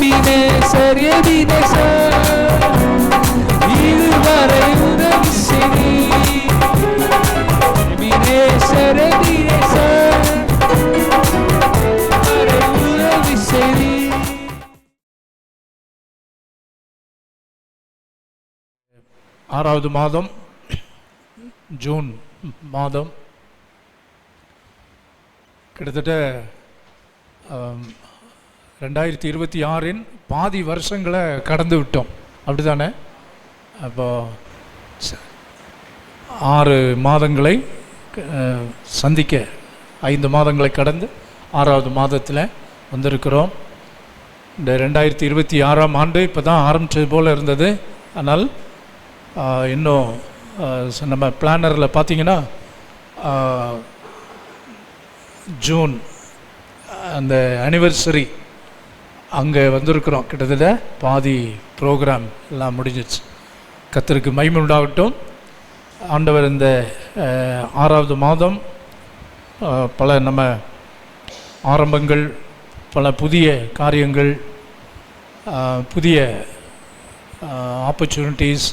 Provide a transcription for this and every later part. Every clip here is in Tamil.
எபினேசர் எபினேசர் இதுவரை உதவி செய்தீர். எபினேசர் எபினேசர் இதுவரை உதவி செய்தீர். 6வது மாதம், ஜூன் மாதம். கிட்டத்தட்ட 2026 பாதி வருஷங்களை கடந்து விட்டோம், அப்படி தானே? அப்போ 6 மாதங்களை சந்திக்க 5 மாதங்களை கடந்து 6வது மாதத்தில் வந்திருக்கிறோம். இந்த 2026ஆம் ஆண்டு இப்போ தான் ஆரம்பித்தது போல் இருந்தது. ஆனால் இன்னும் நம்ம பிளானரில் பார்த்திங்கன்னா ஜூன் அந்த அனிவர்சரி அங்கே வந்திருக்கிறோம். கிட்டத்தட்ட பாதி ப்ரோக்ராம் எல்லாம் முடிஞ்சிச்சு. கர்த்தருக்கு மகிமை உண்டாகட்டும். ஆண்டவர் இந்த 6வது மாதம் பல நம்ம ஆரம்பங்கள், பல புதிய காரியங்கள், புதிய ஆப்பர்ச்சுனிட்டிஸ்,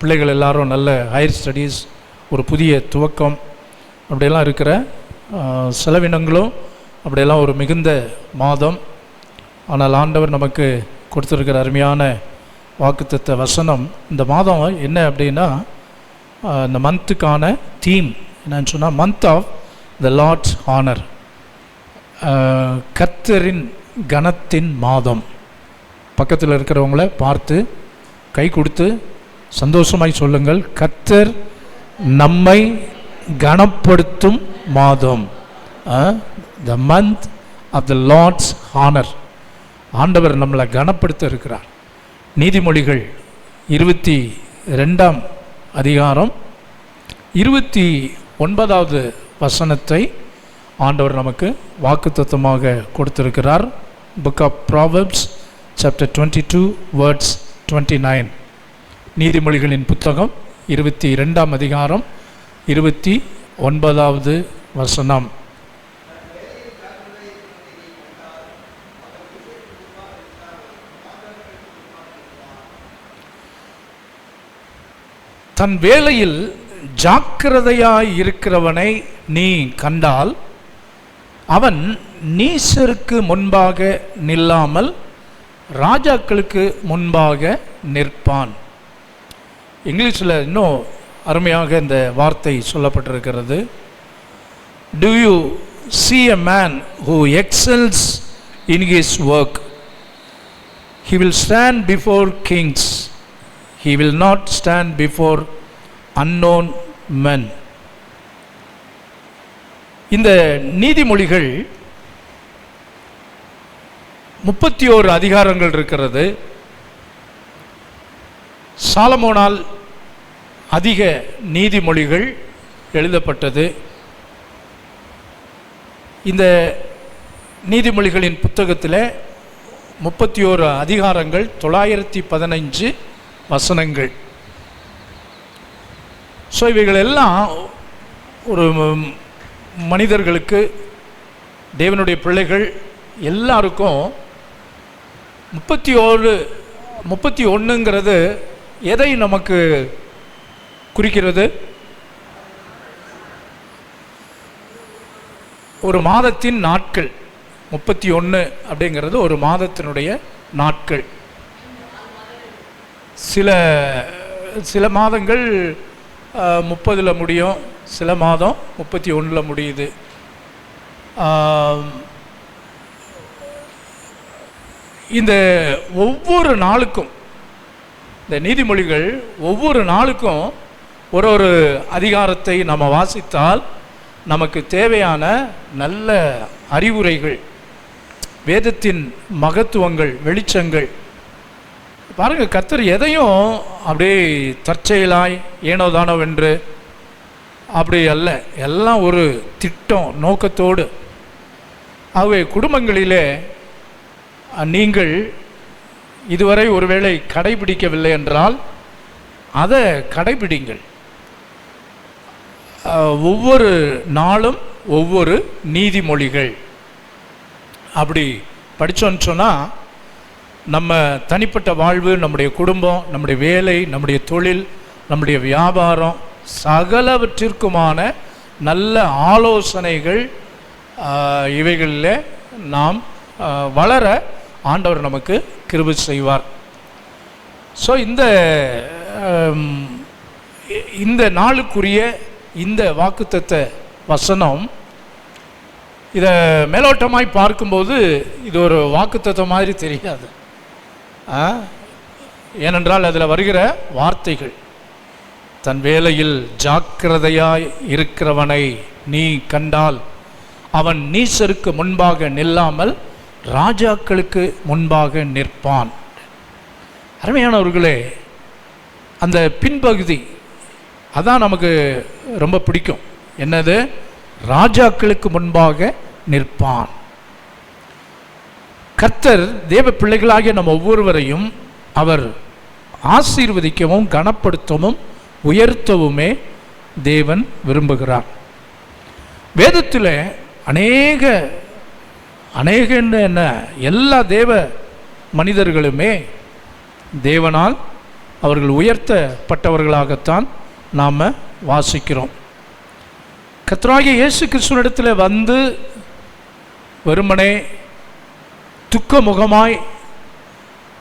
பிள்ளைகள் எல்லாரும் நல்ல ஹையர் ஸ்டடீஸ், ஒரு புதிய துவக்கம், அப்படியெல்லாம் இருக்கிற செலவினங்களும் அப்படியெல்லாம் ஒரு மிகுந்த மாதம். ஆனால் ஆண்டவர் நமக்கு கொடுத்துருக்கிற அருமையான வாக்குத்தத்த வசனம், இந்த மாதம் என்ன அப்படின்னா, இந்த மந்த்துக்கான தீம் என்னன்னு சொன்னால், month of the lord's honour, கர்த்தரின் கனத்தின் மாதம். பக்கத்தில் இருக்கிறவங்கள பார்த்து கை கொடுத்து சந்தோஷமாய் சொல்லுங்கள், கர்த்தர் நம்மை கனப்படுத்தும் மாதம். The month of the lord's honour. ஆண்டவர் நம்மளை கனப்படுத்த இருக்கிறார். நீதிமொழிகள் 22ஆம் அதிகாரம் 29வது வசனத்தை ஆண்டவர் நமக்கு வாக்குத்தத்தமாக கொடுத்திருக்கிறார். Book of proverbs chapter 22 words 29. நீதிமொழிகளின் புத்தகம் 22ஆம் அதிகாரம் 29வது வசனம். தன் வேலையில் ஜாக்கிரதையாய் இருக்கிறவனை நீ கண்டால் அவன் நீசருக்கு முன்பாக நில்லாமல் ராஜாக்களுக்கு முன்பாக நிற்பான். இங்கிலீஷில் இன்னும் அருமையாக இந்த வார்த்தை சொல்லப்பட்டிருக்கிறது. Do you see a man who excels in his work? He will stand before kings. He will not stand before unknown men. இந்த நீதிமொழிகள் 31 அதிகாரங்கள் இருக்கிறது. சாலமோனால் அதிக நீதிமொழிகள் எழுதப்பட்டது. இந்த நீதிமொழிகளின் புத்தகத்தில் 31 அதிகாரங்கள், 915 வசனங்கள். ஸோ இவைகள் எல்லாம் ஒரு மனிதர்களுக்கு, தேவனுடைய பிள்ளைகள் எல்லாருக்கும் 31ங்கிறது எதை நமக்கு குறிக்கிறது? ஒரு மாதத்தின் நாட்கள். 31 அப்படிங்கிறது ஒரு மாதத்தினுடைய நாட்கள். சில மாதங்கள் 30 முடியும், சில மாதம் 31 முடியுது. இந்த ஒவ்வொரு நாளுக்கும், இந்த நீதிமொழிகள் ஒவ்வொரு நாளுக்கும் ஒரு அதிகாரத்தை நம்ம வாசித்தால் நமக்கு தேவையான நல்ல அறிவுரைகள், வேதத்தின் மகத்துவங்கள், வெளிச்சங்கள். பாருங்கள், கர்த்தர் எதையும் அப்படியே தற்செயலாய் ஏனோதானோ வென்று அப்படி அல்ல, எல்லாம் ஒரு திட்டம், நோக்கத்தோடு. ஆகவே குடும்பங்களிலே நீங்கள் இதுவரை ஒருவேளை கடைபிடிக்கவில்லை என்றால் அதை கடைபிடிங்கள். ஒவ்வொரு நாளும் ஒவ்வொரு நீதிமொழிகள் அப்படி படித்தோன்னு சொன்னால் நம்ம தனிப்பட்ட வாழ்வு, நம்முடைய குடும்பம், நம்முடைய வேலை, நம்முடைய தொழில், நம்முடைய வியாபாரம் சகலவற்றிற்குமான நல்ல ஆலோசனைகள் இவைகளில் நாம் வளர ஆண்டவர் நமக்கு கிருபை செய்வார். ஸோ இந்த நாளுக்குரிய இந்த வாக்குத்தத்த வசனம், இதை மேலோட்டமாய் பார்க்கும்போது இது ஒரு வாக்குத்தத்தம் மாதிரி தெரியாது. ஏனென்றால் அதில் வருகிற வார்த்தைகள், தன் வேலையில் ஜாக்கிரதையாய் இருக்கிறவனை நீ கண்டால் அவன் நீசருக்கு முன்பாக நில்லாமல் ராஜாக்களுக்கு முன்பாக நிற்பான். அருமையானவர்களே, அந்த பின்பகுதி அதான் நமக்கு ரொம்ப பிடிக்கும். என்னது? ராஜாக்களுக்கு முன்பாக நிற்பான். கர்த்தர் தேவ பிள்ளைகளாகிய நம்ம ஒவ்வொருவரையும் அவர் ஆசீர்வதிக்கவும் கனப்படுத்தவும் உயர்த்தவுமே தேவன் விரும்புகிறார். வேதத்தில் அநேக என்ன எல்லா தேவ மனிதர்களுமே தேவனால் அவர்கள் உயர்த்தப்பட்டவர்களாகத்தான் நாம் வாசிக்கிறோம். கர்த்தராகிய இயேசு கிறிஸ்துவினிடத்தில் வந்து வெறுமனே துக்கமுகமாய்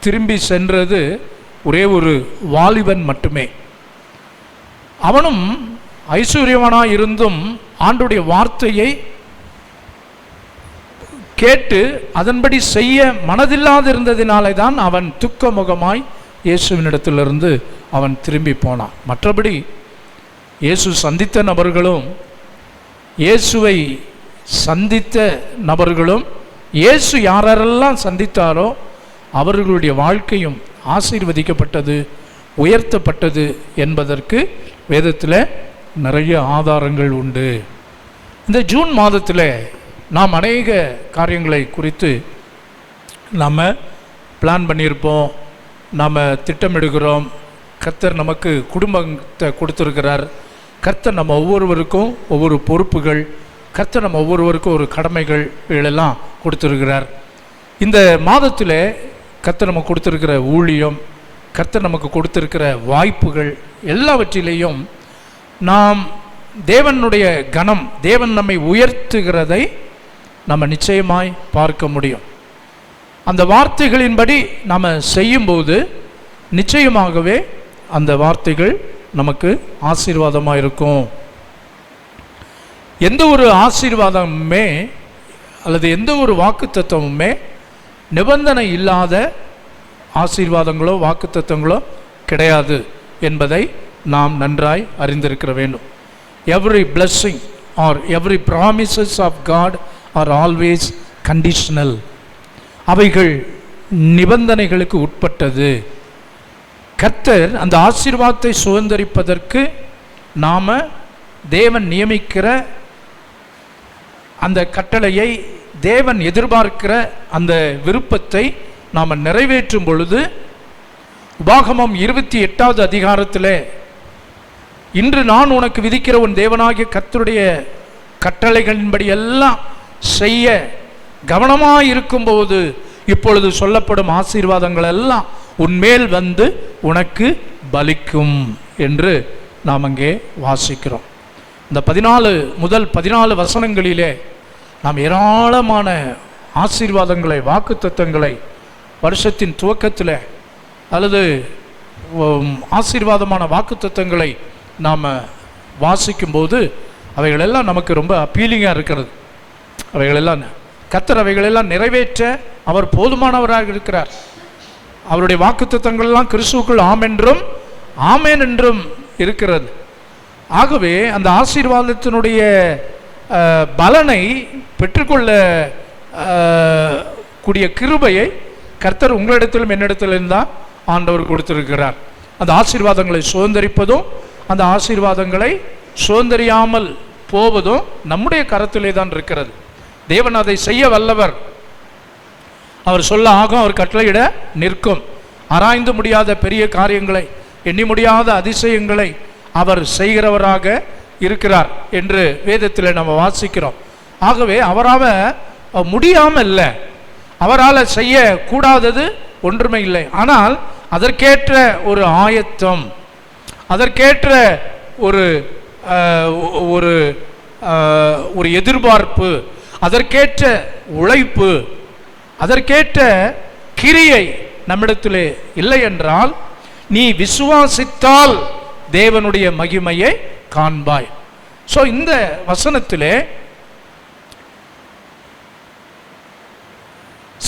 திரும்பி சென்றது ஒரே ஒரு வாலிபன் மட்டுமே. அவனும் ஐஸ்வர்யவனாய் இருந்தும் ஆண்டுடைய வார்த்தையை கேட்டு அதன்படி செய்ய மனதில்லாது இருந்ததினாலே தான் அவன் துக்கமுகமாய் இயேசுவினிடத்திலிருந்து அவன் திரும்பி போனான். மற்றபடி இயேசு சந்தித்த நபர்களும், இயேசுவை சந்தித்த நபர்களும், இயேசு யாரெல்லாம் சந்தித்தாரோ அவர்களுடைய வாழ்க்கையும் ஆசீர்வதிக்கப்பட்டது, உயர்த்தப்பட்டது என்பதற்கு வேதத்தில் நிறைய ஆதாரங்கள் உண்டு. இந்த ஜூன் மாதத்தில் நாம் அநேக காரியங்களை குறித்து நாம் பிளான் பண்ணியிருப்போம், நாம் திட்டமிடுகிறோம். கர்த்தர் நமக்கு குடும்பத்தை கொடுத்துருக்கிறார். கர்த்தர் நம்ம ஒவ்வொருவருக்கும் ஒவ்வொரு பொறுப்புகள், கர்த்தர் நம்ம ஒவ்வொருவருக்கும் ஒரு கடமைகள் இவைகளெல்லாம் கொடுத்துருக்கிறார். இந்த மாதத்தில் கர்த்தர் நமக்கு கொடுத்துருக்கிற ஊழியம், கர்த்தர் நமக்கு கொடுத்துருக்கிற வாய்ப்புகள் எல்லாவற்றிலேயும் நாம் தேவனுடைய கனம், தேவன் நம்மை உயர்த்துகிறதை நம்ம நிச்சயமாய் பார்க்க முடியும். அந்த வார்த்தைகளின்படி நாம் செய்யும்போது நிச்சயமாகவே அந்த வார்த்தைகள் நமக்கு ஆசீர்வாதமாக இருக்கும். எந்த ஒரு ஆசீர்வாதமுமே அல்லது எந்த ஒரு வாக்குத்தத்தமுமே நிபந்தனை இல்லாத ஆசீர்வாதங்களோ வாக்குத்தத்தங்களோ கிடையாது என்பதை நாம் நன்றாய் அறிந்திருக்க வேண்டும். Every blessing or every promises of God are always conditional. அவைகள் நிபந்தனைகளுக்கு உட்பட்டது. கர்த்தர் அந்த ஆசீர்வாதத்தை சுதந்தரிப்பதற்கு நாம் தேவன் நியமிக்கிற அந்த கட்டளையை, தேவன் எதிர்பார்க்கிற அந்த விருப்பத்தை நாம் நிறைவேற்றும் பொழுது, உபாகமம் 28வது அதிகாரத்தில் இன்று நான் உனக்கு விதிக்கிற உன் தேவனாகிய கர்த்தருடைய கட்டளைகளின்படி எல்லாம் செய்ய கவனமாக இருக்கும்போது இப்பொழுது சொல்லப்படும் ஆசீர்வாதங்கள் எல்லாம் உன்மேல் வந்து உனக்கு பலிக்கும் என்று நாம் அங்கே வாசிக்கிறோம். இந்த 14 வசனங்களிலே நாம் ஏராளமான ஆசீர்வாதங்களை, வாக்குத்தத்தங்களை வருஷத்தின் துவக்கத்தில் அல்லது ஆசீர்வாதமான வாக்குத்தத்தங்களை நாம் வாசிக்கும்போது அவைகளெல்லாம் நமக்கு ரொம்ப அப்பீலிங்காக இருக்கிறது. அவைகளெல்லாம் கர்த்தர் அவைகளெல்லாம் நிறைவேற்ற அவர் போதுமானவராக இருக்கிறார். அவருடைய வாக்குத்தத்தங்கள்லாம் கிறிஸ்துவுக்குள் ஆம் என்றும் ஆமேன் என்றும் இருக்கிறது. ஆகவே அந்த ஆசீர்வாதத்தினுடைய பலனை பெற்றுக்கொள்ள கூடிய கிருபையை கர்த்தர் உங்களிடத்திலும் என்னிடத்திலும் தான் ஆண்டவர் கொடுத்திருக்கிறார். அந்த ஆசீர்வாதங்களை சுதந்தரிப்பதும் அந்த ஆசீர்வாதங்களை சுதந்தரியாமல் போவதும் நம்முடைய கரத்திலே தான் இருக்கிறது. தேவன் அதை செய்ய வல்லவர். அவர் சொல்ல ஆகும், அவர் கட்டளையிட நிற்கும். ஆராய்ந்து முடியாத பெரிய காரியங்களை, எண்ணி முடியாத அதிசயங்களை அவர் செய்கிறவராக இருக்கிறார் என்று வேதத்தில் நம்ம வாசிக்கிறோம். ஆகவே அவரால் முடியாமல் இல்லை, அவரால் செய்யக்கூடாதது ஒன்றுமே இல்லை. ஆனால் அதற்கேற்ற ஒரு ஆயத்தம், அதற்கேற்ற ஒரு ஒரு ஒரு எதிர்பார்ப்பு, அதற்கேற்ற உழைப்பு, அதற்கேற்ற கிரியை நம்மிடத்திலே இல்லை என்றால் நீ விசுவாசித்தால் தேவனுடைய மகிமையை காண்பாய். ஸோ இந்த வசனத்திலே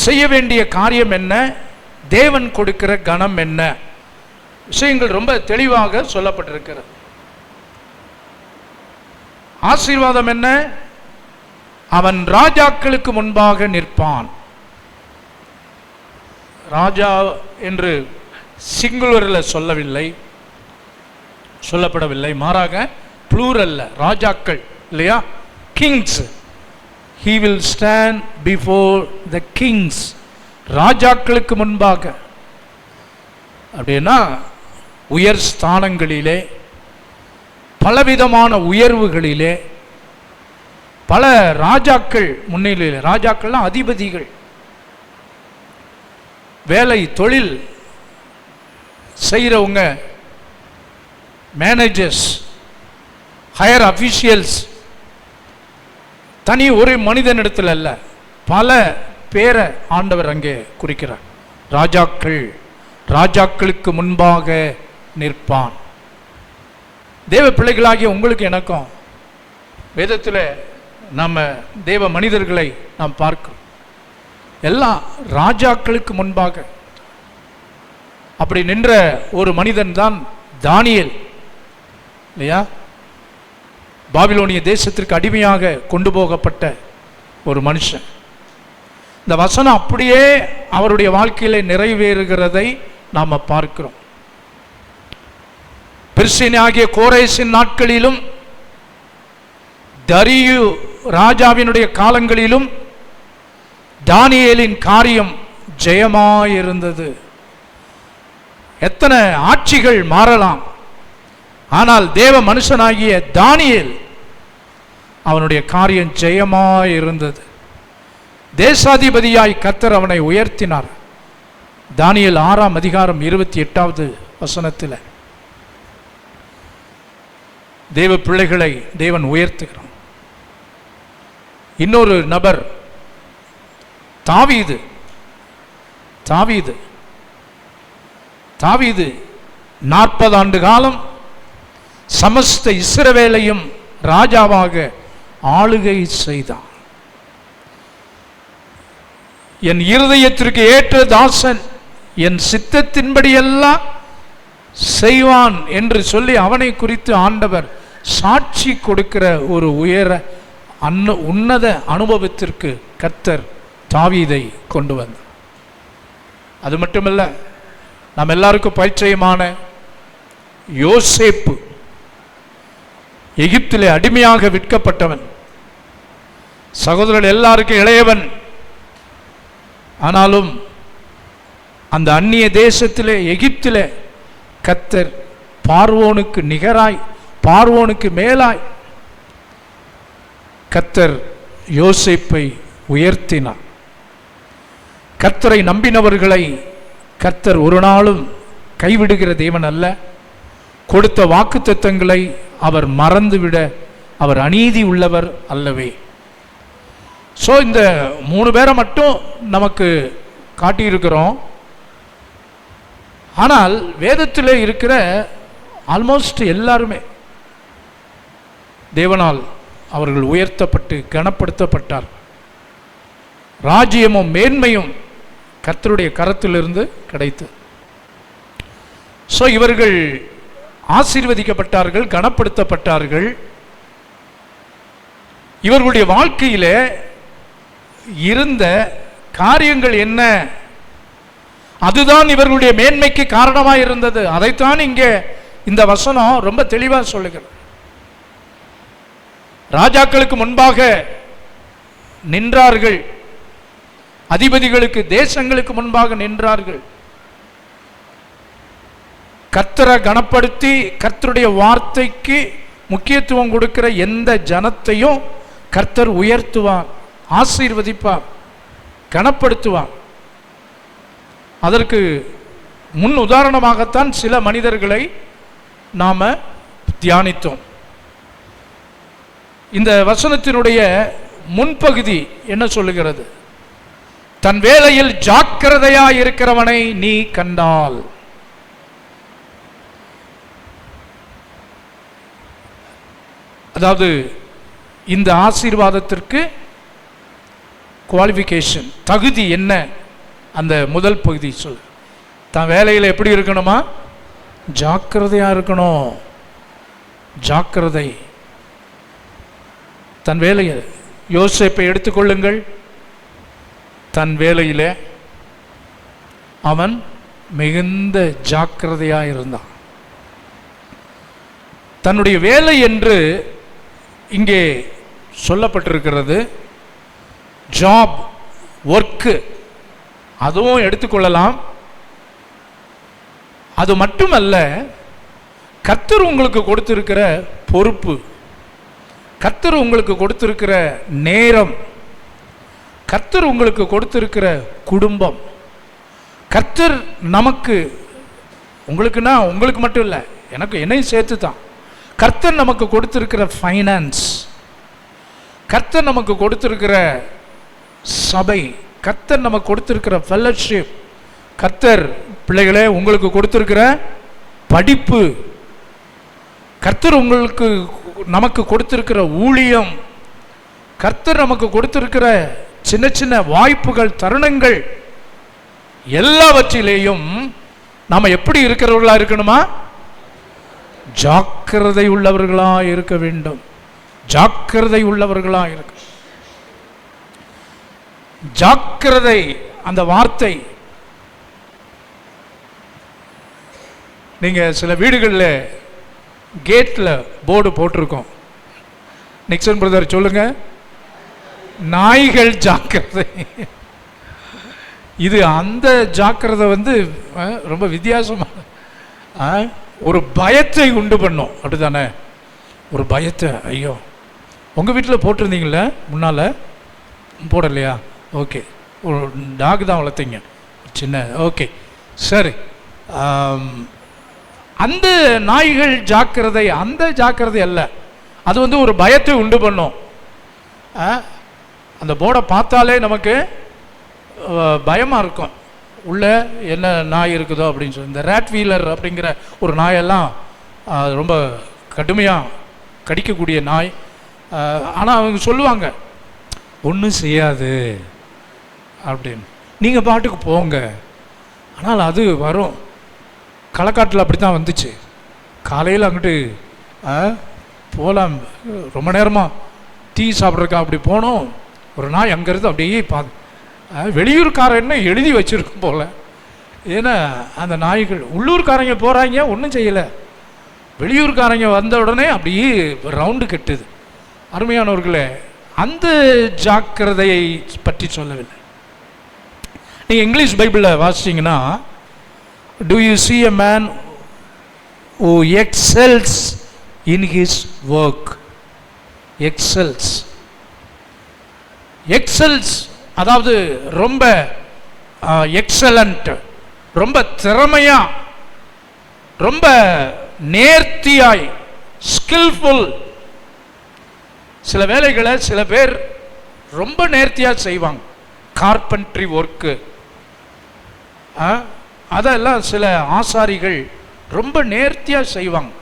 செய்ய வேண்டிய காரியம் என்ன, தேவன் கொடுக்கிற கணம் என்ன, விஷயங்கள் ரொம்ப தெளிவாக சொல்லப்பட்டிருக்கிறது. ஆசீர்வாதம் என்ன, அவன் ராஜாக்களுக்கு முன்பாக நிற்பான். ராஜா என்று சிங்குலரில் சொல்லப்படவில்லை, மாறாக ப்ளூரல்ல ராஜாக்கள் இல்லையா, Kings. he will stand before the kings, ராஜாக்களுக்கு முன்பாக. அப்படின்னா உயர் ஸ்தானங்களிலே, பலவிதமான உயர்வுகளிலே, பல ராஜாக்கள் முன்னிலையில், ராஜாக்கள்லாம் அதிபதிகள், வேலை தொழில் செய்கிறவங்க, மேனேஜர்ஸ், ஹையர் அஃபிஷியல்ஸ், தனி ஒரு மனிதனிடத்தில் அல்ல, பல பேரை ஆண்டவர் அங்கே குறிக்கிறார். ராஜாக்கள், ராஜாக்களுக்கு முன்பாக நிற்பான். தேவ பிள்ளைகளாகிய உங்களுக்கு எனக்கும் வேதத்தில் நம்ம தேவ மனிதர்களை நாம் பார்க்கிறோம், எல்லாம் ராஜாக்களுக்கு முன்பாக. அப்படி நின்ற ஒரு மனிதன் தான் தானியேல் இல்லையா, பாபிலோனிய தேசத்திற்கு அடிமையாக கொண்டு போகப்பட்ட ஒரு மனுஷன். இந்த வசனம் அப்படியே அவருடைய வாழ்க்கையிலே நிறைவேறுகிறதை நாம் பார்க்கிறோம். பெர்சியனாகிய கோரேசின் நாட்களிலும் தரியு ராஜாவினுடைய காலங்களிலும் தானியேலின் காரியம் ஜெயமாயிருந்தது. எத்தனை ஆட்சிகள் மாறலாம், ஆனால் தேவ மனுஷனாகிய தானியேல் அவனுடைய காரியம் ஜெயமாயிருந்தது. தேசாதிபதியாய் கர்த்தர் அவனை உயர்த்தினார். தானியேல் 6ஆம் அதிகாரம் 28வது வசனத்தில் தேவ பிள்ளைகளை தேவன் உயர்த்துகிறான். இன்னொரு நபர் தாவீது. தாவீது 40 ஆண்டு காலம் சமஸ்த இஸ்ரவேலையும் ராஜாவாக ஆளுகை செய்தான். என் இருதயத்திற்கு ஏற்ற தாசன், என் சித்தத்தின்படியெல்லாம் செய்வான் என்று சொல்லி அவனை குறித்து ஆண்டவர் சாட்சி கொடுக்கிற ஒரு உன்னத அனுபவத்திற்கு கர்த்தர் தாவீதை கொண்டு வந்தார். அது மட்டுமல்ல, நாம் எல்லாருக்கும் பரிச்சயமான யோசேப்பு, எகிப்திலே அடிமையாக விற்கப்பட்டவன், சகோதரர்கள் எல்லாருக்கும் இளையவன். ஆனாலும் அந்த அந்நிய தேசத்திலே, எகிப்திலே கர்த்தர் பார்வோனுக்கு நிகராய், பார்வோனுக்கு மேலாய் கர்த்தர் யோசேப்பை உயர்த்தினார். கர்த்தரை நம்பினவர்களை கர்த்தர் ஒரு நாளும் கைவிடுகிற தேவன் அல்ல. கொடுத்த வாக்குத்தத்தங்களை அவர் மறந்துவிட அவர் அநீதி உள்ளவர் அல்லவே. ஸோ இந்த 3 பேரை மட்டும் நமக்கு காட்டியிருக்கிறோம். ஆனால் வேதத்தில் இருக்கிற ஆல்மோஸ்ட் எல்லாருமே தேவனால் அவர்கள் உயர்த்தப்பட்டு கனப்படுத்தப்பட்டார். ராஜ்யமும் மேன்மையும் கர்த்தருடைய கரத்திலிருந்து கிடைத்தது. ஸோ இவர்கள் ஆசீர்வதிக்கப்பட்டார்கள், கனப்படுத்தப்பட்டார்கள். இவர்களுடைய வாழ்க்கையிலே இருந்த காரியங்கள் என்ன, அதுதான் இவர்களுடைய மேன்மைக்கு காரணமாக இருந்தது. அதைத்தான் இங்கே இந்த வசனம் ரொம்ப தெளிவாக சொல்லுகிறது. ராஜாக்களுக்கு முன்பாக நின்றார்கள், அதிபதிகளுக்கு, தேசங்களுக்கு முன்பாக நின்றார்கள். கர்த்தரை கனப்படுத்தி கர்த்தருடைய வார்த்தைக்கு முக்கியத்துவம் கொடுக்கிற எந்த ஜனத்தையும் கர்த்தர் உயர்த்துவார், ஆசீர்வதிப்பார், கனப்படுத்துவார். அதற்கு முன் உதாரணமாகத்தான் சில மனிதர்களை நாம் தியானித்தோம். இந்த வசனத்தினுடைய முன்பகுதி என்ன சொல்லுகிறது? தன் வேலையில் ஜாக்கிரதையாய் இருக்கிறவனை நீ கண்டால். அதாவது இந்த ஆசீர்வாதத்திற்கு குவாலிஃபிகேஷன், தகுதி என்ன? அந்த முதல் பகுதி சொல். தன் வேலையில் எப்படி இருக்கணுமா? ஜாக்கிரதையாக இருக்கணும். ஜாக்கிரதை. தன் வேலையை, யோசேப்பை எடுத்துக்கொள்ளுங்கள். தன் வேலையில் அவன் மிகுந்த ஜாக்கிரதையாக இருந்தான். தன்னுடைய வேலை என்று இங்கே சொல்லப்பட்டிருக்கிறது. ஜாப், ஒர்க்கு, அதுவும் எடுத்துக்கொள்ளலாம். அது மட்டுமல்ல, கர்த்தர் உங்களுக்கு கொடுத்திருக்கிற பொறுப்பு, கர்த்தர் உங்களுக்கு கொடுத்திருக்கிற நேரம், கர்த்தர் உங்களுக்கு கொடுத்திருக்கிற குடும்பம், கர்த்தர் நமக்கு, உங்களுக்குன்னா உங்களுக்கு மட்டும் இல்லை, எனக்கு என்னையும் சேர்த்து தான், கர்த்தர் நமக்கு கொடுத்திருக்கிற ஃபைனான்ஸ், கர்த்தர் நமக்கு கொடுத்திருக்கிற சபை, கர்த்தர் நமக்கு கொடுத்திருக்கிற ஃபெல்லோஷிப், கர்த்தர் பிள்ளைகளே உங்களுக்கு கொடுத்திருக்கிற படிப்பு, கர்த்தர் உங்களுக்கு நமக்கு கொடுத்திருக்கிற ஊழியம், கர்த்தர் நமக்கு கொடுத்திருக்கிற சின்ன சின்ன வாய்ப்புகள், தருணங்கள், எல்லாவற்றிலேயும் நாம் எப்படி இருக்கிறவர்களா இருக்கணுமா? ஜாக்கிரதை உள்ளவர்களா இருக்க வேண்டும். ஜாக்கிரதை உள்ளவர்களா இருக்க. ஜாக்கிரதை அந்த வார்த்தை நீங்க சில வீடுகளில் கேட்ல போர்டு போட்டிருக்கோம். நிக்சன் பிரதர் சொல்லுங்க, நாய்கள் ஜாக்கிரதை. இது அந்த ஜாக்கிரதை ரொம்ப வித்தியாசமா ஒரு பயத்தை உண்டு பண்ணும். அப்படித்தானே? ஒரு பயத்தை. ஐயோ, உங்கள் வீட்டில் போட்டிருந்தீங்களே முன்னால்? போடலையா? ஓகே. ஒரு டாக் தான் வளர்த்தீங்க, சின்ன. ஓகே, சரி. அந்த நாய்கள் ஜாக்கிரதை அந்த ஜாக்கிரதை அல்ல. அது ஒரு பயத்தை உண்டு பண்ணும். அந்த போர்டை பார்த்தாலே நமக்கு பயமாக இருக்கும். உள்ள என்ன நாய் இருக்குதோ அப்படின்னு சொல்லி. இந்த ரேட் வீலர் அப்படிங்கிற ஒரு நாயெல்லாம் ரொம்ப கடுமையாக கடிக்கக்கூடிய நாய். ஆனால் அவங்க சொல்லுவாங்க ஒன்றும் செய்யாது அப்படின்னு. நீங்கள் பாட்டுக்கு போங்க. ஆனால் அது வரும். களக்காட்டில் அப்படி தான் வந்துச்சு. காலையில் அங்கிட்டு போகலாம், ரொம்ப நேரமாக டீ சாப்பிட்றக்கா அப்படி போனோம். ஒரு நாய் அங்கேருந்து அப்படியே வெளியூர்காரன்னு எழுதி வச்சுருக்கும் போல். ஏன்னா அந்த நாய்கள், உள்ளூர்காரங்க போகிறாங்க ஒன்றும் செய்யலை, வெளியூர்காரங்க வந்த உடனே அப்படியே ரவுண்டு கட்டுது. அருமையானவர்களே, அந்த ஜாக்கிரதையை பற்றி சொல்லவில்லை. நீங்கள் இங்கிலீஷ் பைபிளில் வாசிச்சிங்கன்னா, do you see a man who excels in his work? excels அதாவது ரொம்ப எக்ஸலண்ட், ரொம்ப திறமையா, ரொம்ப நேர்த்தியாய், ஸ்கில்ஃபுல். சில வேலைகளை சில பேர் ரொம்ப நேர்த்தியா செய்வாங்க. கார்பென்ட்ரி ஒர்க்கு, அதெல்லாம் சில ஆசாரிகள் ரொம்ப நேர்த்தியா செய்வாங்க.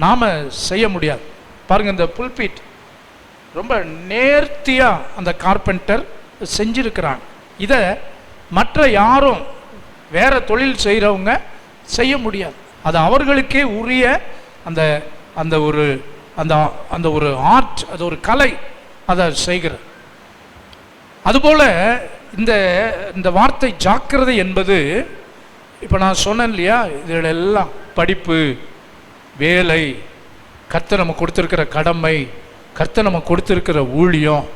நாம செய்ய முடியாது. பாருங்க, இந்த புல்பீட் ரொம்ப நேர்த்தியா அந்த கார்பெண்டர் செஞ்சிருக்கிறாங்க. இதை மற்ற யாரும் வேற தொழில் செய்கிறவங்க செய்ய முடியாது. அது அவர்களுக்கே உரிய அந்த அந்த ஒரு அந்த அந்த ஒரு ஆர்ட், அது ஒரு கலை, அதை செய்கிற. அதுபோல இந்த இந்த வார்த்தை ஜாக்கிரதை என்பது, இப்போ நான் சொன்னேன் இல்லையா, இதில் எல்லாம் படிப்பு, வேலை, கர்த்தர் நமக்கு கொடுத்திருக்கிற கடமை, கர்த்தர் நமக்கு கொடுத்திருக்கிற ஊழியம்,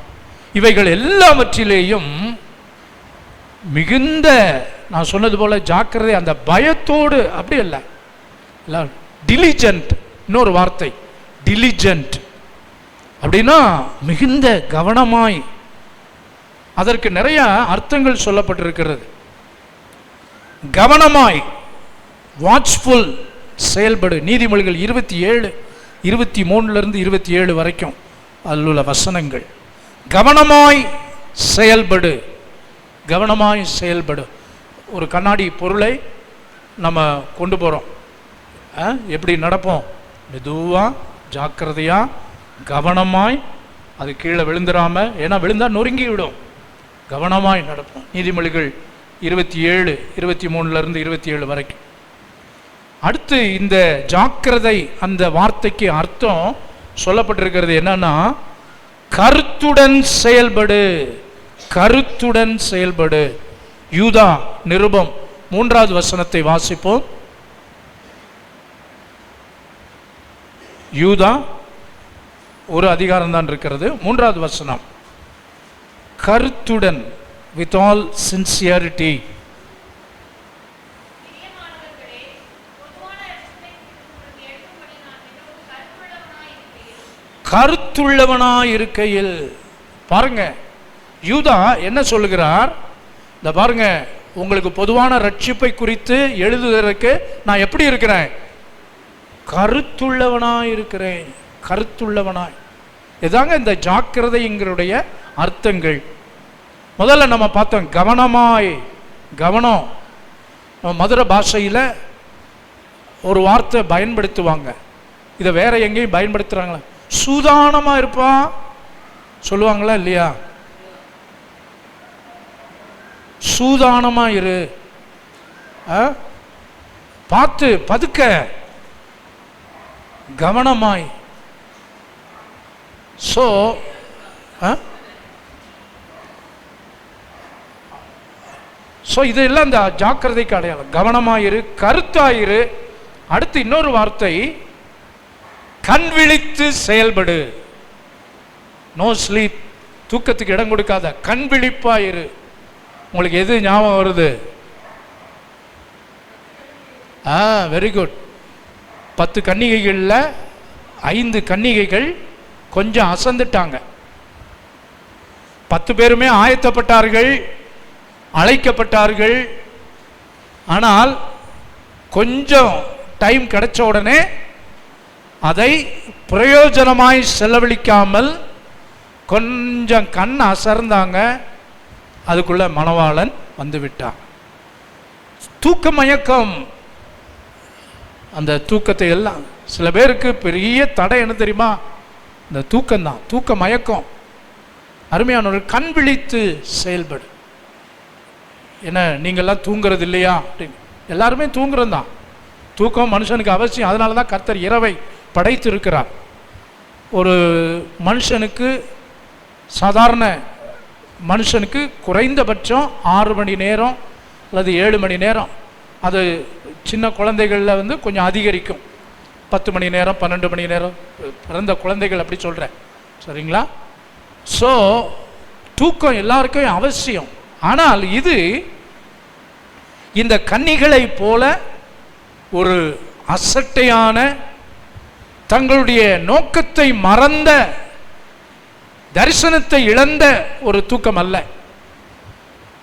இவைகள் எல்லாவற்றிலேயும் மிகுந்த, நான் சொன்னது போல ஜாக்கிரதை, அந்த பயத்தோடு அப்படி இல்லை, டிலிஜென்ட். இன்னொரு வார்த்தை டிலிஜென்ட் அப்படின்னா மிகுந்த கவனமாய். அதற்கு நிறைய அர்த்தங்கள் சொல்லப்பட்டிருக்கிறது. கவனமாய், வாட்ச்ஃபுல் செயல்படு. நீதிமொழிகள் 27:23 வரைக்கும் அதில் உள்ள வசனங்கள். கவனமாய் செயல்படு, கவனமாய் செயல்படு. ஒரு கண்ணாடி பொருளை நம்ம கொண்டு போகிறோம், எப்படி நடப்போம்? மெதுவாக, ஜாக்கிரதையாக, கவனமாய், அது கீழே விழுந்துடாம, ஏன்னா விழுந்தால் நொறுங்கி விடும். கவனமாய் நடப்போம். நீதிமொழிகள் 27:23 வரைக்கும். அடுத்து இந்த ஜாக்கிரதை அந்த வார்த்தைக்கு அர்த்தம் சொல்லப்பட்டிருக்கிறது என்னன்னா, கருத்துடன் செயல்படு, கருத்துடன் செயல்படு. யூதா நிருபம் 3வது வசனத்தை வாசிப்போம். யூதா ஒரு அதிகாரம் தான் இருக்கிறது. 3வது வசனம், கருத்துடன், with all sincerity. கருத்துள்ளவனாய் இருக்கையில். பாருங்க, யூதா என்ன சொல்லுகிறார்? இந்த பாருங்க, உங்களுக்கு பொதுவான ரட்சிப்பை குறித்து எழுதுவதற்கு நான் எப்படி இருக்கிறேன்? கருத்துள்ளவனாய் இருக்கிறேன். கருத்துள்ளவனாய், இதாங்க இந்த ஜாக்கிரதைங்கிறடைய அர்த்தங்கள். முதல்ல நம்ம பார்த்தோம் கவனமாய். கவனம், நம்ம மதுரை பாஷையில் ஒரு வார்த்தை பயன்படுத்துவாங்க, இதை வேற எங்கேயும் பயன்படுத்துகிறாங்களா? சூதானமா இருப்பான் சொல்லுவாங்களா இல்லையா? சூதானமா இரு, பார்த்து பதுக்க, கவனமாய். ஸோ இதெல்லாம் இந்த ஜாக்கிரதைக்கு அடையாளம். கவனமாயிரு, கருத்தாயிரு. அடுத்து இன்னொரு வார்த்தை, கண் விழித்து செயல்படு. நோ ஸ்லீப், தூக்கத்துக்கு இடம் கொடுக்காத, கண் விழிப்பாயிரு. உங்களுக்கு எது ஞாபகம் வருது? Very good. 10 கன்னிகைகளில் 5 கன்னிகைகள் கொஞ்சம் அசந்துட்டாங்க. 10 பேருமே ஆயத்தப்பட்டார்கள், அழைக்கப்பட்டார்கள். ஆனால் கொஞ்சம் டைம் கிடைச்ச உடனே அதை பிரயோஜனமாய் செலவழிக்காமல் கொஞ்சம் கண் அசர்ந்தாங்க. அதுக்குள்ள மணவாளன் வந்து விட்டான். தூக்க மயக்கம். அந்த தூக்கத்தை எல்லாம், சில பேருக்கு பெரிய தடை என்ன தெரியுமா? இந்த தூக்கம்தான், தூக்க மயக்கம். அருமையானவர்கள், கண் விழித்து செயல்படு. என்ன நீங்கள்லாம் தூங்குறது இல்லையா? அப்படின்னு எல்லாருமே தூங்குறது தான். தூக்கம் மனுஷனுக்கு அவசியம். அதனால தான் கர்த்தர் இரவை படைத்து இருக்கிறார். ஒரு மனுஷனுக்கு, சாதாரண மனுஷனுக்கு குறைந்தபட்சம் 6 மணி நேரம் அல்லது 7 மணி நேரம். அது சின்ன குழந்தைகளில் கொஞ்சம் அதிகரிக்கும். 10 மணி நேரம், 12 மணி நேரம், பிறந்த குழந்தைகள் அப்படி சொல்கிறேன், சரிங்களா? ஸோ தூக்கம் எல்லாருக்கும் அவசியம். ஆனால் இது இந்த கன்னிகளை போல ஒரு அசட்டையான, தங்களுடைய நோக்கத்தை மறந்த, தரிசனத்தை இழந்த ஒரு தூக்கம் அல்ல.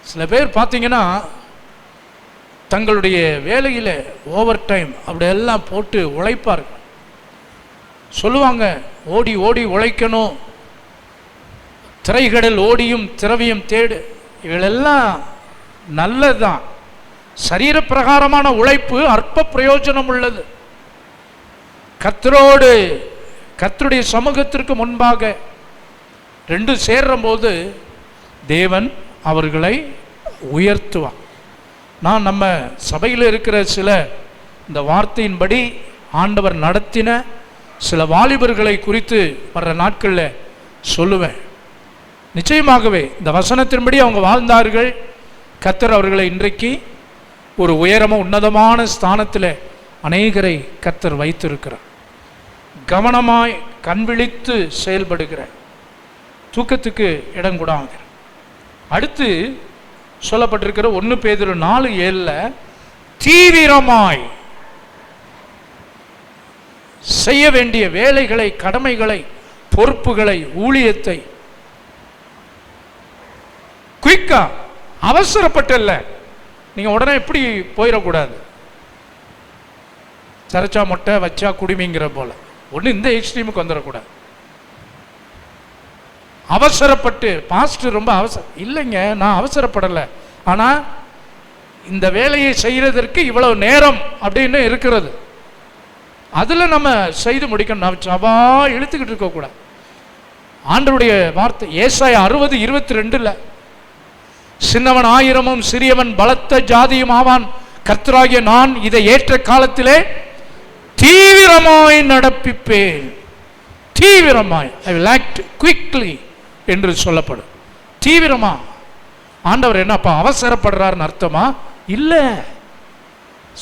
சில பேர் பார்த்தீங்கன்னா தங்களுடைய வேலையில் ஓவர் டைம் அப்படியெல்லாம் போட்டு உழைப்பார்கள். சொல்லுவாங்க, ஓடி ஓடி உழைக்கணும், திரைகடல் ஓடியும் திரவியம் தேடு. இவளெல்லாம் நல்லதுதான். சரீர பிரகாரமான உழைப்பு அற்ப பிரயோஜனம் உள்ளது. கர்த்தரோடு, கர்த்தருடைய சமூகத்திற்கு முன்பாக 2 சேர்ற போது தேவன் அவர்களை உயர்த்துவான். நான் நம்ம சபையில் இருக்கிற சில, இந்த வார்த்தையின்படி ஆண்டவர் நடத்தின சில வாலிபர்களை குறித்து வர்ற நாட்களில் சொல்லுவேன். நிச்சயமாகவே இந்த வசனத்தின்படி அவங்க வாழ்ந்தார்கள். கர்த்தர் அவர்களை இன்றைக்கு ஒரு உயரமாக உன்னதமான ஸ்தானத்தில் அநேகரை கர்த்தர் வைத்திருக்கிறார். கவனமாய் கண் விழித்து செயல்படுகிற, தூக்கத்துக்கு இடம் கூடாது. அடுத்து சொல்லப்பட்டிருக்கிற 1 பேதுரு 4:7 தீவிரமாய் செய்ய வேண்டிய வேலைகளை, கடமைகளை, பொறுப்புகளை, ஊழியத்தை குயிக்கா, அவசரப்பட்டல்ல, நீங்கள் உடனே எப்படி போயிடக்கூடாது, சரைச்சா மொட்டை வச்சா குடிமிங்கிற போல ஒன்று இந்த எக்ஸ்ட்ரீமுக்கு வந்துடக்கூடாது. அவசரப்பட்டு பாஸ்டர் ரொம்ப இல்லைங்க, நான் அவசரப்படலை, ஆனால் இந்த வேலையை செய்கிறதற்கு இவ்வளவு நேரம் அப்படின்னு இருக்கிறது, அதில் நம்ம செய்து முடிக்கணும். நான் சபா இழுத்துக்கிட்டு இருக்கக்கூடாது. ஆண்டவருடைய வார்த்தை ஏசாயா 60:22 சின்னவன் 1000 சிறியவன் பலத்த ஜாதியும் ஆவான், கர்த்தராகிய நான் இதை ஏற்ற காலத்திலே தீவிரமாய் நடப்பிப்பேன். தீவிரமாய், ஐ வில் ஆக்ட் குவிக்லி என்று சொல்லப்படும். தீவிரமா ஆண்டவர் என்னப்பா அவசரப்படுறாருன்னு அர்த்தமா? இல்லை,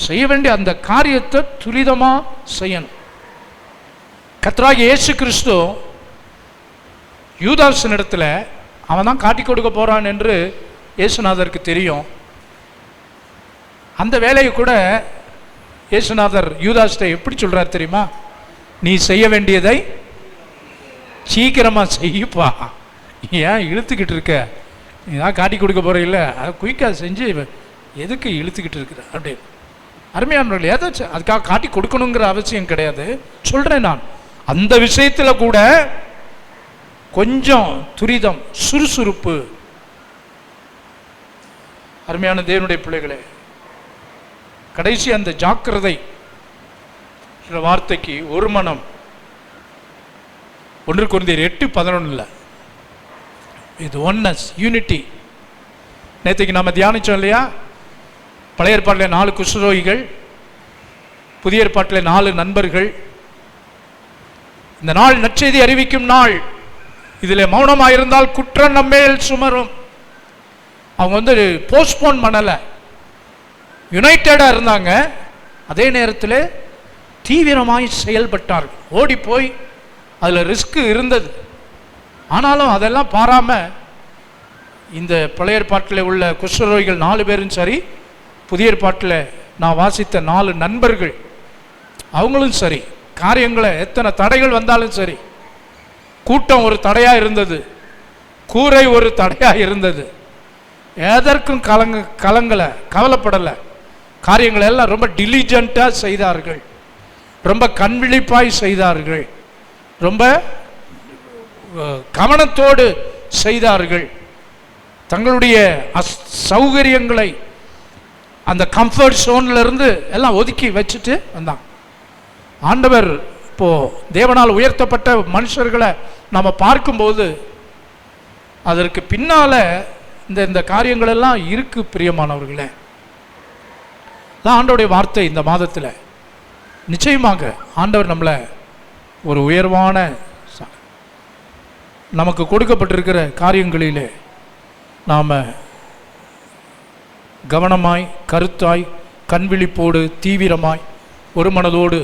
செய்ய வேண்டிய அந்த காரியத்தை துரிதமா செய்யணும். கர்த்தராகிய இயேசு கிறிஸ்து யூதாசின் இடத்துல அவன் தான் காட்டி கொடுக்க போறான் என்று இயேசுநாதருக்கு தெரியும். அந்த வேலையை கூட இயேசுநாதர் யூதாஸ்ட எப்படி சொல்றார் தெரியுமா? நீ செய்ய வேண்டியதை சீக்கிரமா செய்யப்பா, ஏன் இழுத்துக்கிட்டு இருக்க, நீ தான் காட்டி கொடுக்க போற இல்லை, அதை குயிக்கா செஞ்சு எதுக்கு இழுத்துக்கிட்டு இருக்கிற அப்படின்னு. அருமையானவர்கள், ஏதாச்சும் அதுக்காக காட்டி கொடுக்கணுங்கிற அவசியம் கிடையாது. சொல்றேன், நான் அந்த விஷயத்துல கூட கொஞ்சம் துரிதம், சுறுசுறுப்பு. அருமையான தேவனுடைய பிள்ளைகளே, கடைசி அந்த ஜாக்கிரதை வார்த்தைக்கு ஒரு மனம் 1 கொரிந்தியர் 8:11 இது ஒன்னஸ், யூனிட்டி. நேற்றுக்கு நாம தியானிச்சோம் இல்லையா? பழைய ஏற்பாட்டில் 4 குஷ்ரோகிகள், புதிய ஏற்பாட்டில் 4 நண்பர்கள். இந்த நாள் நற்செய்தி அறிவிக்கும் நாள், இதில் மௌனமாயிருந்தால் குற்றம் நம்மேல் சுமரும். அவங்க போஸ்ட்போன் பண்ணலை, யுனைடெடாக இருந்தாங்க. அதே நேரத்தில் தீவிரமாய் செயல்பட்டார்கள். ஓடி போய் அதில் ரிஸ்க் இருந்தது, ஆனாலும் அதெல்லாம் பாராமல் இந்த பழைய ஏற்பாட்டில் உள்ள குஷ்ரோகிகள் 4 பேரும் சரி, புதிய ஏற்பாட்டில் நான் வாசித்த 4 நண்பர்கள் அவங்களும் சரி, காரியங்களை எத்தனை தடைகள் வந்தாலும் சரி, கூட்டம் ஒரு தடையாக இருந்தது, கூரை ஒரு தடையாக இருந்தது, எதற்கும் கவலைப்படலை. காரியங்களை எல்லாம் ரொம்ப டிலிஜென்ட்டாக செய்தார்கள், ரொம்ப கண்விழிப்பாய் செய்தார்கள், ரொம்ப கவனத்தோடு செய்தார்கள். தங்களுடைய சௌகரியங்களை அந்த கம்ஃபர்ட் ஜோன்ல இருந்து எல்லாம் ஒதுக்கி வச்சுட்டு வந்தாங்க. ஆண்டவர் இப்போ தேவனால் உயர்த்தப்பட்ட மனுஷர்களை நம்ம பார்க்கும்போது அதற்கு பின்னால இந்த காரியங்கள் எல்லாம் இருக்கு. பிரியமானவர்களே, ஆண்டவருடைய வார்த்தை இந்த மாதத்தில் நிச்சயமாக ஆண்டவர் நம்மளை ஒரு உயர்வான நமக்கு கொடுக்கப்பட்டிருக்கிற காரியங்களிலே நாம் கவனமாய், கருத்தாய், கண்விழிப்போடு, தீவிரமாய், ஒரு மனதோடு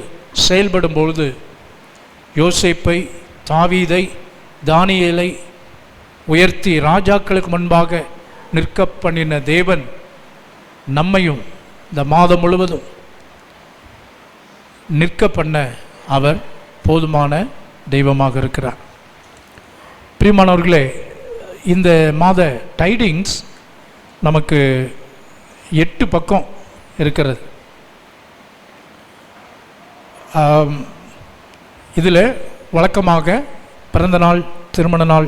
செயல்படும் பொழுது யோசேப்பை, தாவீதை, தானியேலை உயர்த்தி ராஜாக்களுக்கு முன்பாக நிற்க பண்ணின தேவன் நம்மையும் இந்த மாதம் முழுவதும் நிற்க பண்ண அவர் போதுமான தெய்வமாக இருக்கிறார். பிரியமானவர்களே, இந்த மாத டைடிங்ஸ் நமக்கு 8 பக்கம் இருக்கிறது. இதில் வழக்கமாக பிறந்த நாள், திருமண நாள்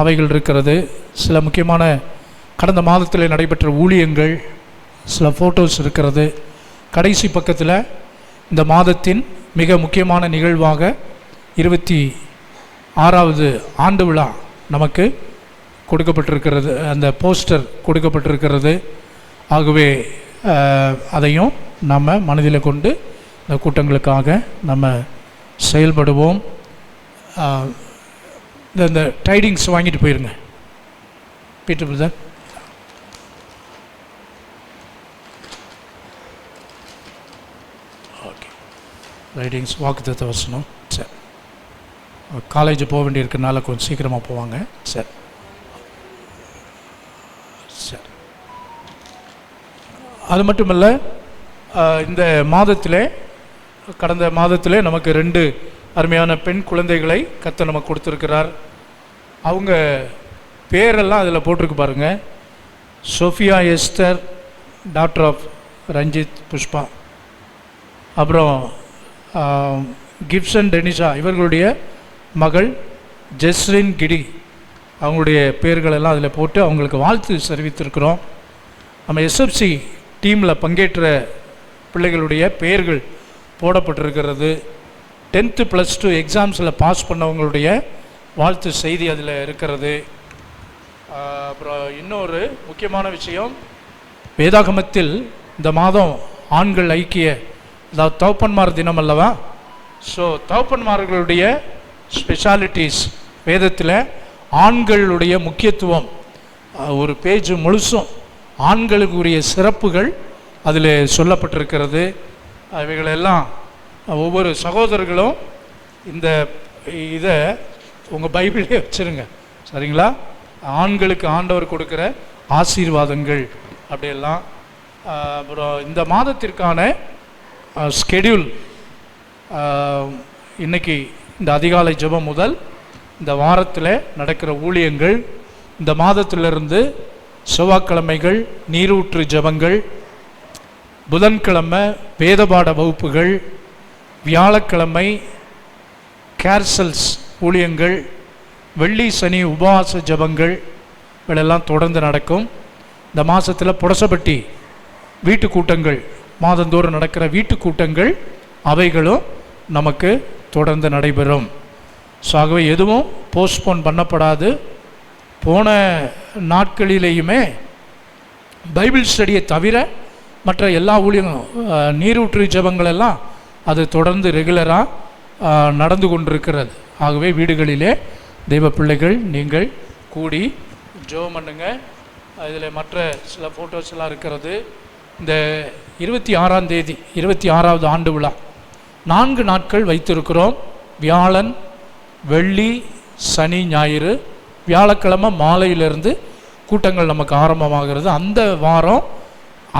அவைகள் இருக்கிறது. சில முக்கியமான கடந்த மாதத்தில் நடைபெற்ற ஊழியங்கள், சில ஃபோட்டோஸ் இருக்கிறது. கடைசி பக்கத்தில் இந்த மாதத்தின் மிக முக்கியமான நிகழ்வாக 26வது ஆண்டு விழா நமக்கு கொடுக்கப்பட்டிருக்கிறது, அந்த போஸ்டர் கொடுக்கப்பட்டிருக்கிறது. ஆகவே அதையும் நம்ம மனதில் கொண்டு இந்த கூட்டங்களுக்காக நம்ம செயல்படுவோம். இந்த டைடிங்ஸ் வாங்கிட்டு போயிருங்க பீட்டர் பிரதர். ஓகே, ரைடிங்ஸ் வாக்குத்தத்த வசனம். சரி, காலேஜ் போக வேண்டியிருக்கனால கொஞ்சம் சீக்கிரமாக போவாங்க. சரி சரி. அது மட்டுமல்ல, இந்த மாதத்திலே, கடந்த மாதத்திலே நமக்கு 2 அருமையான பெண் குழந்தைகளை கர்த்தர் நமக்கு கொடுத்துருக்கிறார். அவங்க பேரெல்லாம் அதில் போட்டிருக்கு பாருங்கள். Sophia Esther doctor of Ranjith Pushpa, அப்புறம் கிப்சன் டெனிஷா இவர்களுடைய மகள் ஜெஸ்ரின் கிடி, அவங்களுடைய பேர்களெல்லாம் அதில் போட்டு அவங்களுக்கு வாழ்த்து தெரிவித்திருக்கிறோம். நம்ம எஸ்எஃப்சி டீமில் பங்கேற்ற பிள்ளைகளுடைய பெயர்கள் போடப்பட்டிருக்கிறது. 10th +2 எக்ஸாம்ஸில் பாஸ் பண்ணவங்களுடைய வாழ்த்து செய்தி அதில் இருக்கிறது. அப்புறம் இன்னொரு முக்கியமான விஷயம், வேதாகமத்தில் இந்த மாதம் ஆண்கள் ஐக்கிய, அதாவது தகப்பன்மார் தினம் அல்லவா? ஸோ தகப்பன்மார்களுடைய ஸ்பெஷாலிட்டிஸ், வேதத்தில் ஆண்களுடைய முக்கியத்துவம், ஒரு பேஜ் முழுசும் ஆண்களுக்குரிய சிறப்புகள் அதில் சொல்லப்பட்டிருக்கிறது. இவைகளெல்லாம் ஒவ்வொரு சகோதரர்களும் இதை உங்கள் பைபிளே வச்சுருங்க, சரிங்களா? ஆண்களுக்கு ஆண்டவர் கொடுக்குற ஆசீர்வாதங்கள் அப்படியெல்லாம். அப்புறம் இந்த மாதத்திற்கான ஸ்கெடியூல், இன்றைக்கி இந்த அதிகாலை ஜெபம் முதல் இந்த வாரத்தில் நடக்கிற ஊழியங்கள், இந்த மாதத்திலிருந்து செவ்வாய்க்கிழமைகள் நீரூற்று ஜெபங்கள், புதன்கிழமை வேதபாட வகுப்புகள், வியாழக்கிழமை கேர்சல்ஸ் ஊழியங்கள், வெள்ளி சனி உபவாச ஜெபங்கள் இவையெல்லாம் தொடர்ந்து நடக்கும். இந்த மாதத்தில் புடசப்பட்டி வீட்டு கூட்டங்கள், மாதந்தோறும் நடக்கிற வீட்டு கூட்டங்கள், அவைகளும் நமக்கு தொடர்ந்து நடைபெறும். ஸோ ஆகவே எதுவும் போஸ்ட்போன் பண்ணப்படாது. போன நாட்களிலேயுமே பைபிள் ஸ்டடியை தவிர மற்ற எல்லா ஊழியங்களும், நீரூற்று ஜெபங்கள் எல்லாம் அது தொடர்ந்து ரெகுலராக நடந்து கொண்டிருக்கிறது. ஆகவே வீடுகளிலே தெய்வ பிள்ளைகள் நீங்கள் கூடி ஜெபம் பண்ணுங்க. இதில் மற்ற சில ஃபோட்டோஸ் எல்லாம் இருக்கிறது. இந்த 26ஆம் தேதி 26வது ஆண்டு விழா 4 நாட்கள் வைத்திருக்கிறோம். வியாழன், வெள்ளி, சனி, ஞாயிறு. வியாழக்கிழமை மாலையிலிருந்து கூட்டங்கள் நமக்கு ஆரம்பமாகிறது. அந்த வாரம்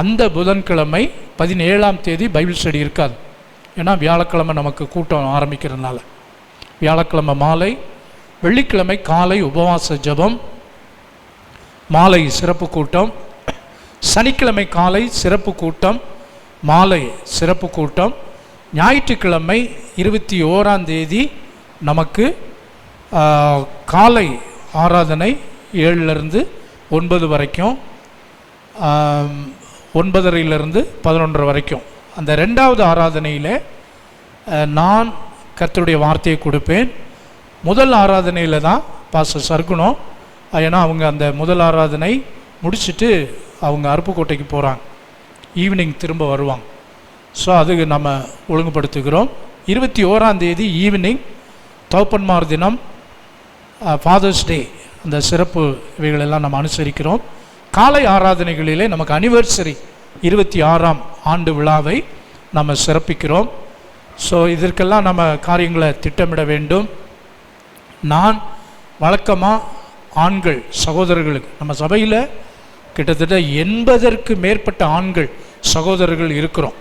அந்த புதன்கிழமை 17ஆம் தேதி பைபிள் ஸ்டடி இருக்காது. ஏன்னா வியாழக்கிழமை நமக்கு கூட்டம் ஆரம்பிக்கிறதுனால வியாழக்கிழமை மாலை, வெள்ளிக்கிழமை காலை உபவாச ஜெபம், மாலை சிறப்பு கூட்டம், சனிக்கிழமை காலை சிறப்பு கூட்டம், மாலை சிறப்பு கூட்டம். ஞாயிற்றுக்கிழமை 21ஆம் தேதி நமக்கு காலை ஆராதனை 7லிருந்து 9 வரைக்கும், 9:30லிருந்து 11 வரைக்கும். அந்த 2வது ஆராதனையில் நான் கர்த்தருடைய வார்த்தையை கொடுப்பேன். முதல் ஆராதனையில் தான் பாஸ்டர் சர்க்குணம், ஏன்னா அவங்க அந்த முதல் ஆராதனை முடிச்சுட்டு அவங்க அருப்புக்கோட்டைக்கு போகிறாங்க, ஈவினிங் திரும்ப வருவாங்க. ஸோ அது நம்ம ஒழுங்குபடுத்துகிறோம். 21ஆம் தேதி ஈவினிங் தகப்பன்மார் தினம், ஃபாதர்ஸ் டே, அந்த சிறப்பு இவைகளெல்லாம் நம்ம அனுசரிக்கிறோம். காலை ஆராதனைகளிலே நமக்கு அனிவர்சரி 26ஆம் ஆண்டு விழாவை நம்ம சிறப்பிக்கிறோம். ஸோ இதற்கெல்லாம் நம்ம காரியங்களை திட்டமிட வேண்டும். நான் வழக்கமாக ஆண்கள் சகோதரர்களுக்கு, நம்ம சபையில் கிட்டத்தட்ட 80ற்கு மேற்பட்ட ஆண்கள் சகோதரர்கள் இருக்கிறோம்.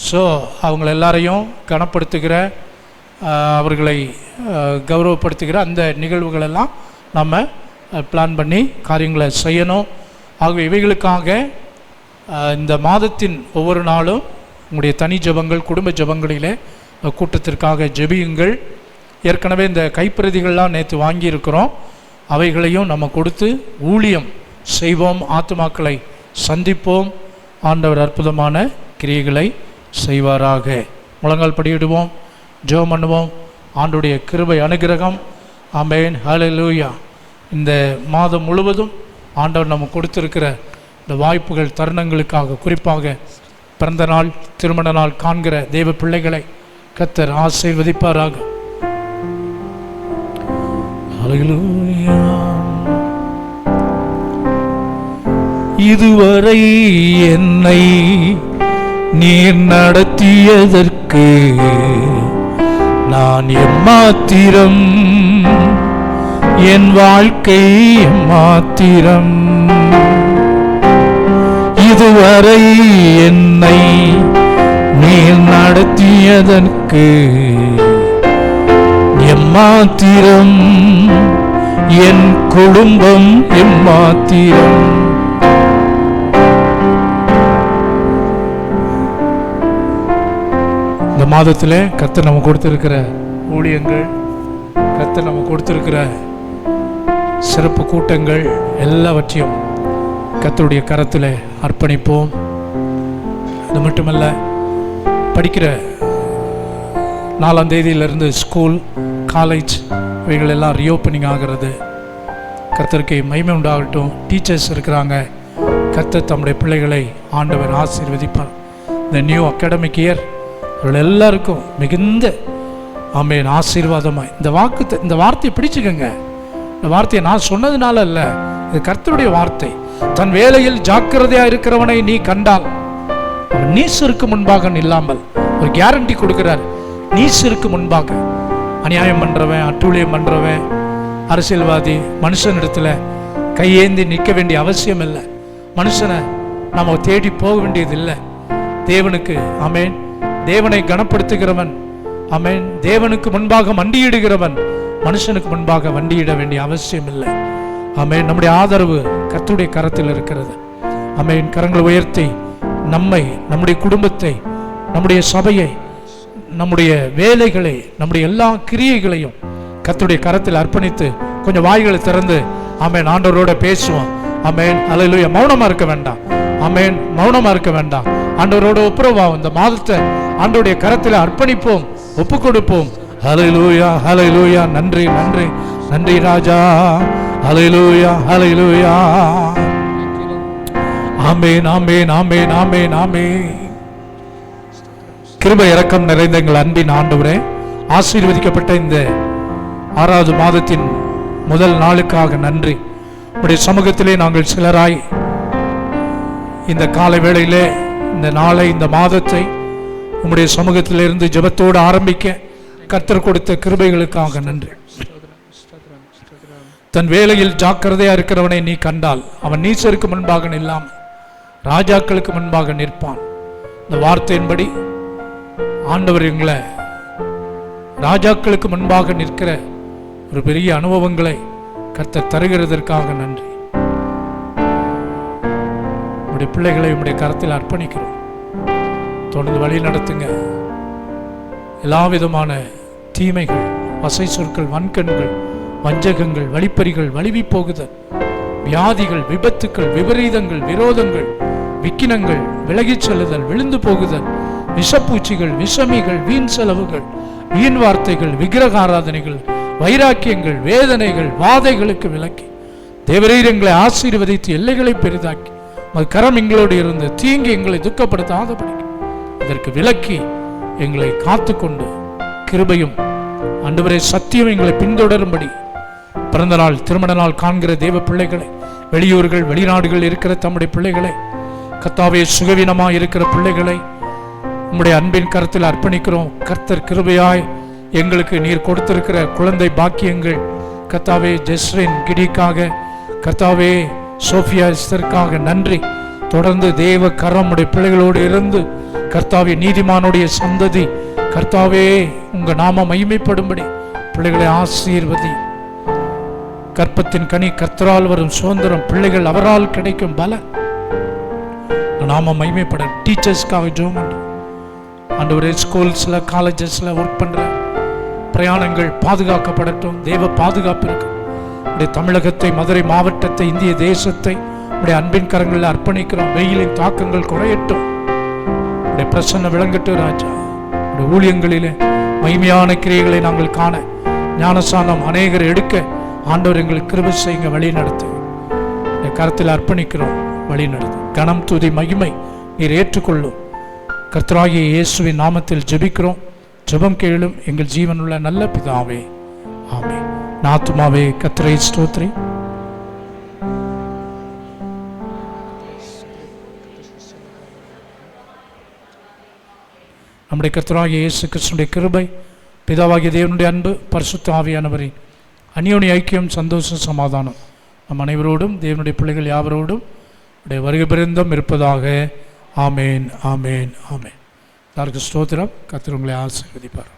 ஸோ அவங்கள எல்லாரையும் கனப்படுத்துகிற, அவர்களை கௌரவப்படுத்துகிற அந்த நிகழ்வுகளெல்லாம் நம்ம பிளான் பண்ணி காரியங்களை செய்யணும். ஆகவே இவைகளுக்காக இந்த மாதத்தின் ஒவ்வொரு நாளும் உங்களுடைய தனி ஜெபங்கள், குடும்ப ஜெபங்களிலே கூட்டத்திற்காக ஜெபியுங்கள். ஏற்கனவே இந்த கைப்பிரதிகள்லாம் நேற்று வாங்கியிருக்கிறோம், அவைகளையும் நம்ம கொடுத்து ஊழியம் செய்வோம், ஆத்துமாக்களை சந்திப்போம். ஆண்டவர் அற்புதமான கிரியைகளை செய்வாராக. முழங்கால் படியிடுவோம், ஜெபம் பண்ணுவோம். ஆண்டவருடைய கிருபை அனுகிரகம். ஆமென், ஹல்லேலூயா. இந்த மாதம் முழுவதும் ஆண்டவர் நம்ம கொடுத்திருக்கிற இந்த வாய்ப்புகள், தருணங்களுக்காக, குறிப்பாக பிறந்த நாள், திருமண நாள் காண்கிற தேவ பிள்ளைகளை கர்த்தர் ஆசீர்வதிப்பாராக. ஹல்லேலூயா. இதுவரை என்னை நீர் நடத்தியதற்கு நான் எம்மாத்திரம், என் வாழ்க்கை எம்மாத்திரம். இதுவரை என்னை நீர் நடத்தியதற்கு எம்மாத்திரம், என் குடும்பம் எம்மாத்திரம். இந்த மாதத்தில் கர்த்தர் நம்ம கொடுத்திருக்கிற ஊழியங்கள், கர்த்தர் நம்ம கொடுத்திருக்கிற சிறப்பு கூட்டங்கள் எல்லாவற்றையும் கர்த்தருடைய கரத்தில் அர்ப்பணிப்போம். அது மட்டுமல்ல, படிக்கிற 4ஆம் தேதியிலிருந்து ஸ்கூல், காலேஜ் இவைகள் எல்லாம் ரீஓப்பனிங் ஆகிறது. கர்த்தருக்கு மகிமை உண்டாகட்டும். டீச்சர்ஸ் இருக்கிறாங்க, கர்த்தர் தம்முடைய பிள்ளைகளை ஆண்டவர் ஆசீர்வதிப்பார். இந்த நியூ அகாடமிக் இயர் அவர்கள் எல்லாருக்கும் மிகுந்த ஆமென் ஆசீர்வாதமாக இந்த வார்த்தையை பிடிச்சுக்கங்க. இந்த வார்த்தையை நான் சொன்னதுனால அல்ல, இது கர்த்தருடைய வார்த்தை. தன் வேலையில் ஜாக்கிரதையாக இருக்கிறவனை நீ கண்டால் அவன் நீசருக்கு முன்பாக நில்லாமல் ஒரு கேரண்டி கொடுக்கிறார். நீசருக்கு முன்பாக அநியாயம் பண்ணுறவன், அட்டூழியம் பண்ணுறவன், அரசியல்வாதி மனுஷனிடத்துல கையேந்தி நிற்க வேண்டிய அவசியம் இல்லை. மனுஷனை நம்ம தேடி போக வேண்டியதில்லை. தேவனுக்கு ஆமென், தேவனை கனப்படுத்துகிறவன் ஆமென், தேவனுக்கு முன்பாக மண்டியிடுகிறவன் மனுஷனுக்கு முன்பாக வண்டியிட வேண்டிய அவசியம் இல்லை. ஆமென். நம்முடைய ஆதரவு கர்த்தருடைய கரத்தில் இருக்கிறது. ஆமென். கரங்களை உயர்த்தி நம்மை, நம்முடைய குடும்பத்தை, நம்முடைய சபையை, நம்முடைய வேலைகளை, நம்முடைய எல்லா கிரியைகளையும் கர்த்தருடைய கரத்தில் அர்ப்பணித்து கொஞ்சம் வாய்களை திறந்து ஆமென் ஆண்டவரோட பேசுவோம். ஆமென். அல்லேலூயா. மௌனமா இருக்க வேண்டாம். ஆமென். மௌனமா இருக்க வேண்டாம். ஆண்டவரோட ஒப்புரவாகும். இந்த மாதத்தை ஆண்டவருடைய கரத்தில் அர்ப்பணிப்போம், ஒப்பு கொடுப்போம். ஹல்லேலூயா, ஹல்லேலூயா. நன்றி, நன்றி, நன்றி ராஜா. ஹல்லேலூயா, ஹல்லேலூயா. ஆமென், ஆமென், ஆமென், ஆமென், ஆமென். கிருபை இரக்கம் நிறைந்த எங்கள் அன்பின் ஆண்டவரே, ஆசீர்வதிக்கப்பட்ட இந்த 6வது மாதத்தின் முதல் நாளுக்காக நன்றி. உடைய சமூகத்திலே நாங்கள் சிலராய் இந்த காலை வேளையிலே இந்த நாளை, இந்த மாதத்தை உம்முடைய சமூகத்திலிருந்து ஜெபத்தோடு ஆரம்பிக்க கர்த்தர் கொடுத்த கிருபைகளுக்காக நன்றி. தன் வேலையில் ஜாக்கிரதையா இருக்கிறவனை நீ கண்டால் அவன் நீசருக்கு முன்பாக நில்லாமல் ராஜாக்களுக்கு முன்பாக நிற்பான். இந்த வார்த்தையின்படி ஆண்டவர் எங்களை ராஜாக்களுக்கு முன்பாக நிற்கிற ஒரு பெரிய அனுபவங்களை கர்த்தர் தருகிறதற்காக நன்றி. உடைய பிள்ளைகளை உடைய கரத்தில் அர்ப்பணிக்கிறோம். தொடர்ந்து வழி நடத்துங்க. எல்லா விதமான தீமைகள், வசை சொற்கள், வன்கண்கள், வஞ்சகங்கள், வழிப்பறிகள், வலிவி போகுதல், வியாதிகள், விபத்துக்கள், விபரீதங்கள், விரோதங்கள், விக்கினங்கள், விலகிச் செல்லுதல், விழுந்து போகுதல், விஷப்பூச்சிகள், விஷமிகள், வீண் செலவுகள், வீண் வார்த்தைகள், விக்கிரக ஆராதனைகள், வைராக்கியங்கள், வேதனைகள், வாதைகளுக்கு விலக்கி தேவரீரங்களை ஆசீர்வதித்து எல்லைகளை பெரிதாக்கி கரம் எங்களோடு இருந்து தீங்கி எங்களை துக்கப்படுத்தாதபடி இதற்கு விலக்கி எங்களை காத்து கொண்டு கிருபையும் ஆண்டவரே சத்தியம் எங்களை பின்தொடரும்படி பிறந்த நாள், திருமண நாள் காண்கிற தேவ பிள்ளைகளை, வெளியூர்கள் வெளிநாடுகள் இருக்கிற தம்முடைய பிள்ளைகளை, கர்த்தாவே சுகவீனமாக இருக்கிற பிள்ளைகளை உம்முடைய அன்பின் கரத்தில் அர்ப்பணிக்கிறோம். கர்த்தர் கிருபையாய் எங்களுக்கு நீர் கொடுத்திருக்கிற குழந்தை பாக்கியங்கள், கர்த்தாவே ஜெஸ்ரின் கிடிக்காக, கர்த்தாவே சோஃபியா எஸ்தருக்காக நன்றி. தொடர்ந்து தேவ கரம் உடைய பிள்ளைகளோடு இருந்து கர்த்தாவே நீதிமானுடைய சந்ததி கர்த்தாவே உங்க நாம மகிமைப்படும்படி பிள்ளைகளை ஆசீர்வதி. கற்பத்தின் கனி கர்த்தரால் வரும் சுதந்திரம், பிள்ளைகள் அவரால் கிடைக்கும் பல நாம மகிமைப்பட. டீச்சர்ஸ்க்காக ஜெபம் பண்றோம் ஆண்டவரே. ஸ்கூல்ஸ்ல காலேஜஸ்ல ஒர்க் பண்ற பிரயாணங்கள் பாதுகாக்கப்படட்டும். தேவ பாதுகாப்பு இருக்கு. உடைய தமிழகத்தை, மதுரை மாவட்டத்தை, இந்திய தேசத்தை உடைய அன்பின் கரங்களில் அர்ப்பணிக்கிறோம். வெயிலின் தாக்கங்கள் குறையட்டும். உடைய பிரசன்ன விளங்கட்டும் ராஜா. உடைய ஊழியங்களிலே மகிமையான கிரியைகளை நாங்கள் காண, ஞானசானம் அநேகர் எடுக்க ஆண்டவர் எங்களுக்கு கிருபை செய்யுங்க, வழி நடத்து. கரத்தில் அர்ப்பணிக்கிறோம், வழி நடத்து. கனம், துதி, மகிமை நீர் ஏற்றுக்கொள்ளும். கர்த்தராகிய இயேசுவின் நாமத்தில் ஜெபிக்கிறோம். ஜெபம் கேளும் எங்கள் ஜீவனுள்ள நல்ல பிதாவே, ஆமென். ஆத்துமாவே கர்த்தரை ஸ்தோத்திரி. நம்முடைய கர்த்தராகிய இயேசு கிறிஸ்துவின் கிருபை, பிதாவாகிய தேவனுடைய அன்பு, பரிசுத்த ஆவியானவரின் அந்யோன்ய ஐக்கியம், சந்தோஷம், சமாதானம் நம் அனைவரோடும் தேவனுடைய பிள்ளைகள் யாவரோடும் உடைய வருகை பிரிந்தும் இருப்பதாக. ஆமேன், ஆமேன், ஆமேன். எல்லாருக்கும் ஸ்தோத்திரம். கர்த்தர் உங்களை ஆசீர்வதிப்பார்.